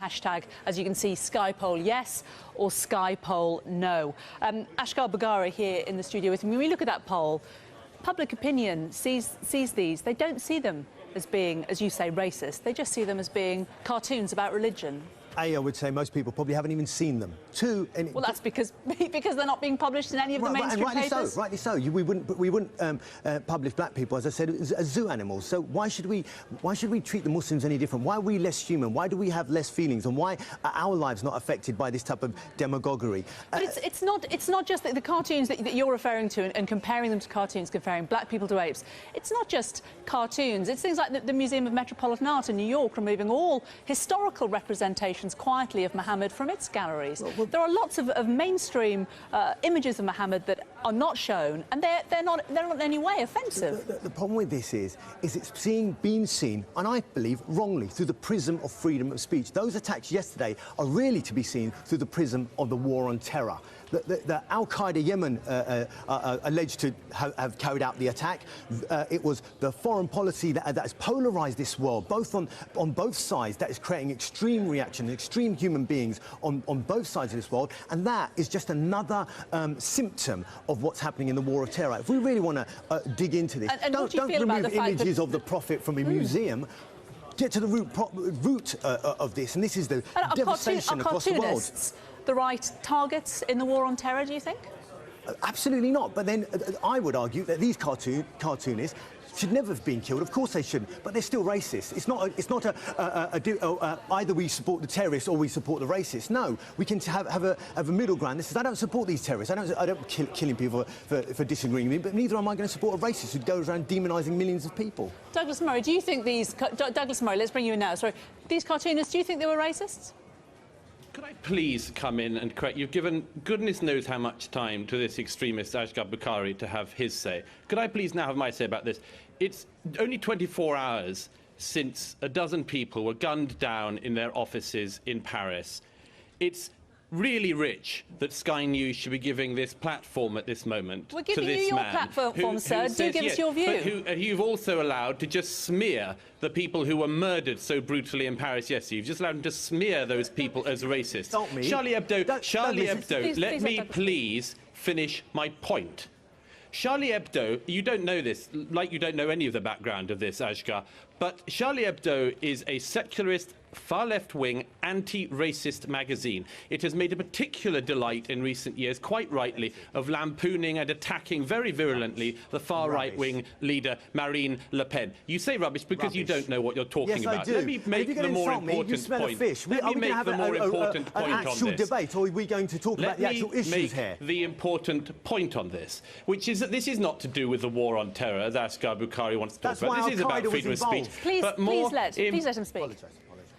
Hashtag, as you can see, Skypoll yes or Skypoll no. Ashgar Bagara here in the studio with me. When we look at that poll, public opinion sees these. They don't see them as being, as you say, racist. They just see them as being cartoons about religion. A, I would say most people probably haven't even seen them. Two, and well, that's because they're not being published in any of the mainstream papers. Rightly so. We wouldn't publish black people, as I said, as zoo animals. So why should we treat the Muslims any different? Why are we less human? Why do we have less feelings? And why are our lives not affected by this type of demagoguery? But it's not just the cartoons that you're referring to and comparing them to cartoons, comparing black people to apes. It's not just cartoons. It's things like the Museum of Metropolitan Art in New York removing all historical representations quietly of Muhammad from its galleries. There are lots of mainstream images of Muhammad that are not shown, and they're not in any way offensive. The problem with this is it's being seen, and I believe wrongly, through the prism of freedom of speech. Those attacks yesterday are really to be seen through the prism of the war on terror. The Al-Qaeda Yemen alleged to have carried out the attack. It was the foreign policy that has polarised this world, both on both sides, that is creating extreme reaction, extreme human beings on both sides of this world, and that is just another symptom of what's happening in the war of terror. If we really want to dig into this, don't remove images of the Prophet from a museum. Get to the root of this, and this is the devastation across the world. The right targets in the war on terror, do you think? Absolutely not. But then I would argue that these cartoonists should never have been killed. Of course they shouldn't, but they're still racist. It's not either we support the terrorists or we support the racists. No, we can have a middle ground. This is, I don't support these terrorists. I don't killing people for disagreeing with me, but neither am I going to support a racist who goes around demonising millions of people. Douglas Murray, do you think these... Douglas Murray, let's bring you in now. Sorry. These cartoonists, do you think they were racists? Could I please come in and correct? You've given goodness knows how much time to this extremist Ashgar Bukhari to have his say. Could I please now have my say about this? It's only 24 hours since a dozen people were gunned down in their offices in Paris. It's really rich that Sky News should be giving this platform at this moment to this man. We're giving you your platform, sir. Do give us your view. But who you've also allowed to just smear the people who were murdered so brutally in Paris yesterday. You've just allowed them to smear those people as racists. Not me. Charlie Hebdo, let me please finish my point. Charlie Hebdo, you don't know this, like you don't know any of the background of this, Ashgar, but Charlie Hebdo is a secularist, far left-wing, anti-racist magazine. It has made a particular delight in recent years, quite rightly, of lampooning and attacking very virulently the far right-wing leader, Marine Le Pen. You say rubbish because you don't know what you're talking about. Yes, I do. Let me make the more important point. Let me make the more important point on this. An actual debate, or are we going to talk about the actual issues here? Let me make the important point on this, which is that this is not to do with the war on terror, as Ashgar Bukhari wants to talk about. This is about freedom of speech. Please let him speak.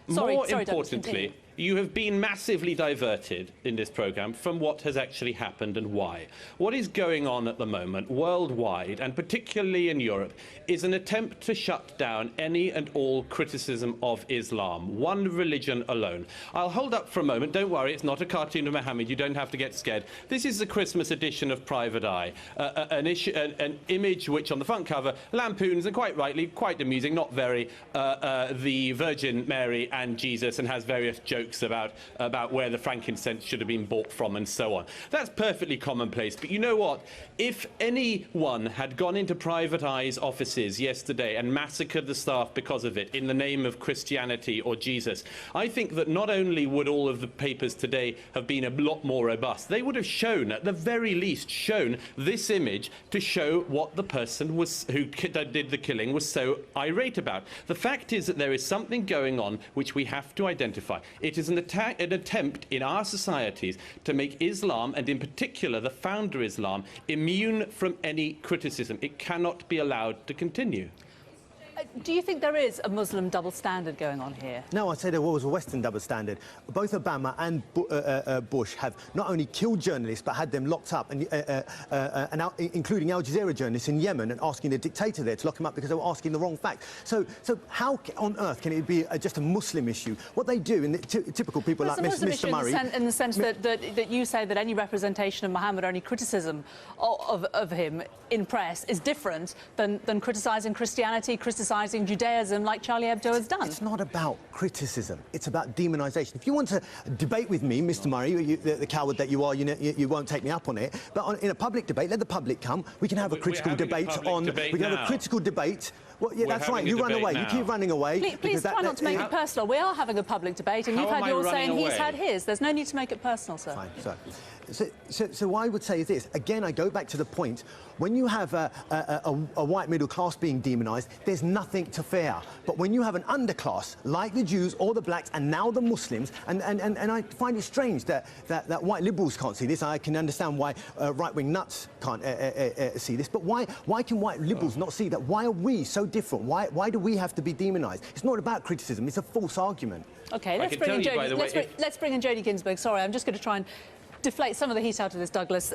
More importantly, you have been massively diverted in this programme from what has actually happened and why. What is going on at the moment, worldwide, and particularly in Europe, is an attempt to shut down any and all criticism of Islam, one religion alone. I'll hold up for a moment. Don't worry, it's not a cartoon of Muhammad. You don't have to get scared. This is the Christmas edition of Private Eye, an image which, on the front cover, lampoons, and quite rightly, quite amusing, not very, the Virgin Mary and Jesus, and has various jokes about where the frankincense should have been bought from and so on. That's perfectly commonplace. But you know what? If anyone had gone into Private Eye's offices yesterday and massacred the staff because of it in the name of Christianity or Jesus, I think that not only would all of the papers today have been a lot more robust, they would have shown, at the very least, shown this image to show what the person who did the killing was so irate about. The fact is that there is something going on which we have to identify. It is an attempt in our societies to make Islam, and in particular the founder Islam, immune from any criticism. It cannot be allowed to continue. Do you think there is a Muslim double standard going on here? No, I'd say there was a Western double standard. Both Obama and Bush have not only killed journalists but had them locked up, and including Al Jazeera journalists in Yemen, and asking the dictator there to lock them up because they were asking the wrong facts. So how on earth can it be just a Muslim issue? What they do, and typical people like Mr. Murray... in the sense that you say that any representation of Muhammad or any criticism of him in press is different than criticising Christianity, criticising criticising Judaism like Charlie Hebdo has done. It's not about criticism. It's about demonisation. If you want to debate with me, Mr. Murray, the coward that you are, you won't take me up on it. But in a public debate, let the public come. We can have a critical debate on. We can have a critical debate. Well, yeah, that's right. You run away. You keep running away. Please try not to make it personal. We are having a public debate, and you've had yours say, and he's had his. There's no need to make it personal, sir. Fine. So what I would say is this. Again, I go back to the point. When you have a white middle class being demonised, there's nothing to fear. But when you have an underclass, like the Jews or the blacks, and now the Muslims, and I find it strange that white liberals can't see this. I can understand why right-wing nuts can't see this. But why can white liberals not see that? Why are we so different? Why do we have to be demonised? It's not about criticism. It's a false argument. OK, let's bring in Jodie Ginsberg. Sorry, I'm just going to try and deflate some of the heat out of this, Douglas.